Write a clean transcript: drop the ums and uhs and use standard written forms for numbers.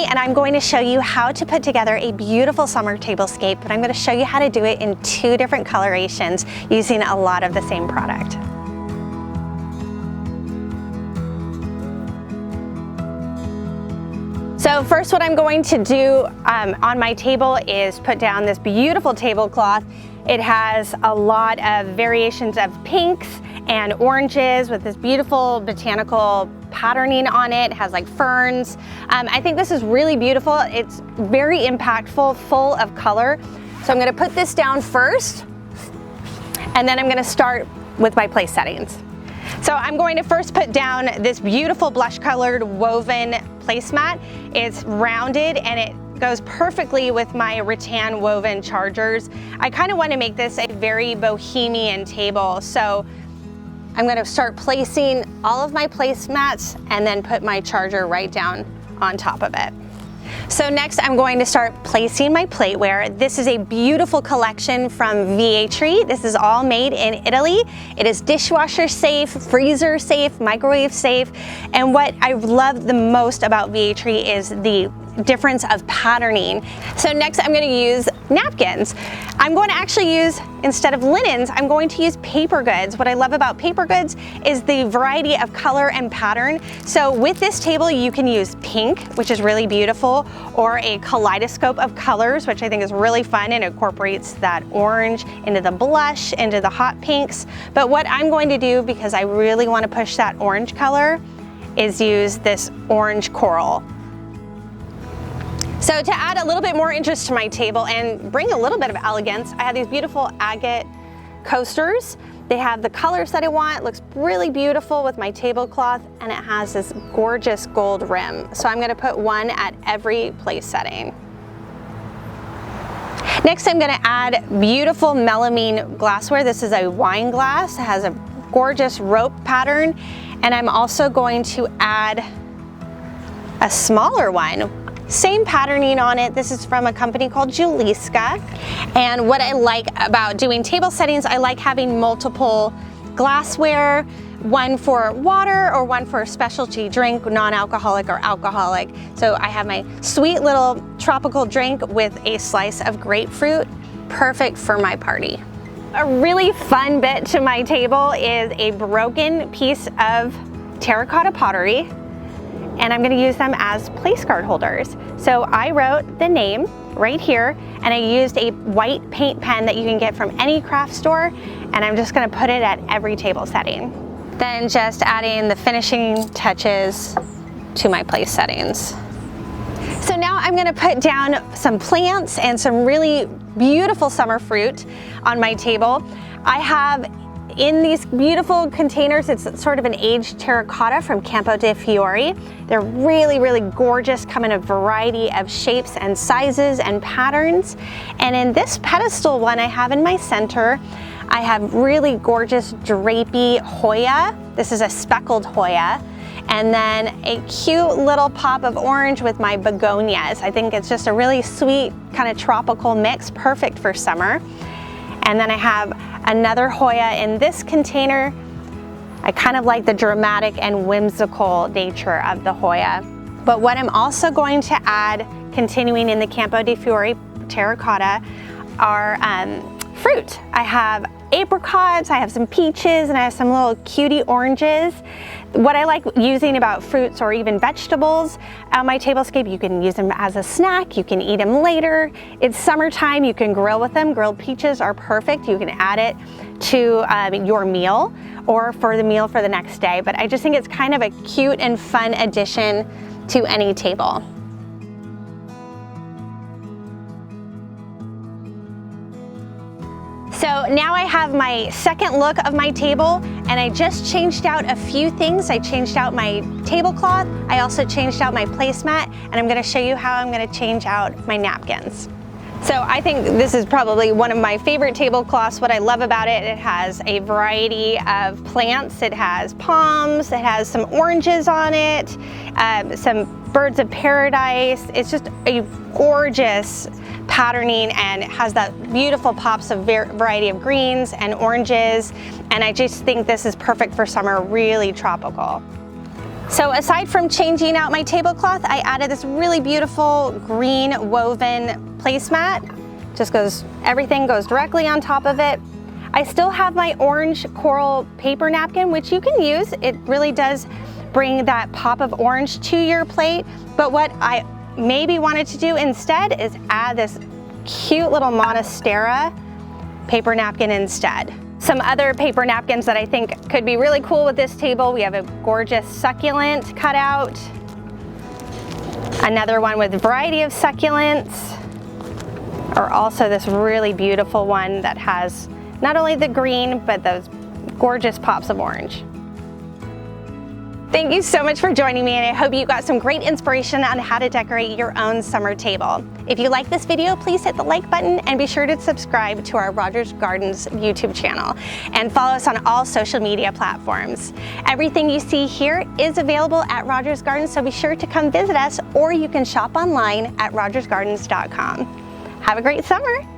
Amy, and I'm going to show you how to put together a beautiful summer tablescape, but I'm going to show you how to do it in 2 different colorations using a lot of the same product. So first, what I'm going to do on my table is put down this beautiful tablecloth. It has a lot of variations of pinks and oranges with this beautiful botanical patterning on it. It has like ferns. I think this is really beautiful. It's very impactful, full of color. So I'm gonna put this down first, and then I'm gonna start with my place settings. So I'm going to first put down this beautiful blush colored woven placemat. It's rounded and it goes perfectly with my rattan woven chargers. I kind of want to make this a very bohemian table. So I'm going to start placing all of my placemats and then put my charger right down on top of it. So next I'm going to start placing my plateware. This is a beautiful collection from Vietri. This is all made in Italy. It is dishwasher safe, freezer safe, microwave safe. And what I love the most about Vietri is the difference of patterning. So next I'm going to use napkins. I'm going to actually use, instead of linens, I'm going to use paper goods. What I love about paper goods is the variety of color and pattern. So with this table you can use pink, which is really beautiful, or a kaleidoscope of colors, which I think is really fun and incorporates that orange into the blush, into the hot pinks. But what I'm going to do, because I really want to push that orange color, is use this orange coral. So to add a little bit more interest to my table and bring a little bit of elegance, I have these beautiful Agate Coasters. They have the colors that I want. It looks really beautiful with my tablecloth, and it has this gorgeous gold rim. So I'm gonna put one at every place setting. Next, I'm gonna add beautiful melamine glassware. This is a wine glass. It has a gorgeous rope pattern, and I'm also going to add a smaller one. Same patterning on it. This is from a company called Juliska. And what I like about doing table settings, I like having multiple glassware, one for water or one for a specialty drink, non-alcoholic or alcoholic. So I have my sweet little tropical drink with a slice of grapefruit, perfect for my party. A really fun bit to my table is a broken piece of terracotta pottery, and I'm gonna use them as place card holders. So I wrote the name right here, and I used a white paint pen that you can get from any craft store, and I'm just gonna put it at every table setting. Then just adding the finishing touches to my place settings. So now I'm gonna put down some plants and some really beautiful summer fruit on my table. I have in these beautiful containers, it's sort of an aged terracotta from Campo de Fiori. They're really, really gorgeous, come in a variety of shapes and sizes and patterns. And in this pedestal one I have in my center, I have really gorgeous drapey Hoya. This is a speckled Hoya. And then a cute little pop of orange with my begonias. I think it's just a really sweet kind of tropical mix, perfect for summer. And then I have another Hoya in this container. I kind of like the dramatic and whimsical nature of the Hoya. But what I'm also going to add, continuing in the Campo de Fiori terracotta, are fruit. I have apricots, I have some peaches, and I have some little cutie oranges. What I like using about fruits or even vegetables on my tablescape, you can use them as a snack, you can eat them later. It's summertime, you can grill with them. Grilled peaches are perfect. You can add it to your meal or for the meal for the next day. But I just think it's kind of a cute and fun addition to any table. So now I have my second look of my table, and I just changed out a few things. I changed out my tablecloth. I also changed out my placemat, and I'm gonna show you how I'm gonna change out my napkins. So I think this is probably one of my favorite tablecloths. What I love about it, it has a variety of plants. It has palms, it has some oranges on it, some birds of paradise. It's just a gorgeous patterning, and it has that beautiful pops of variety of greens and oranges. And I just think this is perfect for summer, really tropical. So aside from changing out my tablecloth, I added this really beautiful green woven placemat. Everything goes directly on top of it. I still have my orange coral paper napkin, which you can use. It really does bring that pop of orange to your plate. But what I maybe wanted to do instead is add this cute little Monstera paper napkin instead. Some other paper napkins that I think could be really cool with this table. We have a gorgeous succulent cutout. Another one with a variety of succulents. Or also this really beautiful one that has not only the green, but those gorgeous pops of orange. Thank you so much for joining me, and I hope you got some great inspiration on how to decorate your own summer table. If you like this video, please hit the like button and be sure to subscribe to our Rogers Gardens YouTube channel and follow us on all social media platforms. Everything you see here is available at Rogers Gardens, so be sure to come visit us, or you can shop online at rogersgardens.com. Have a great summer.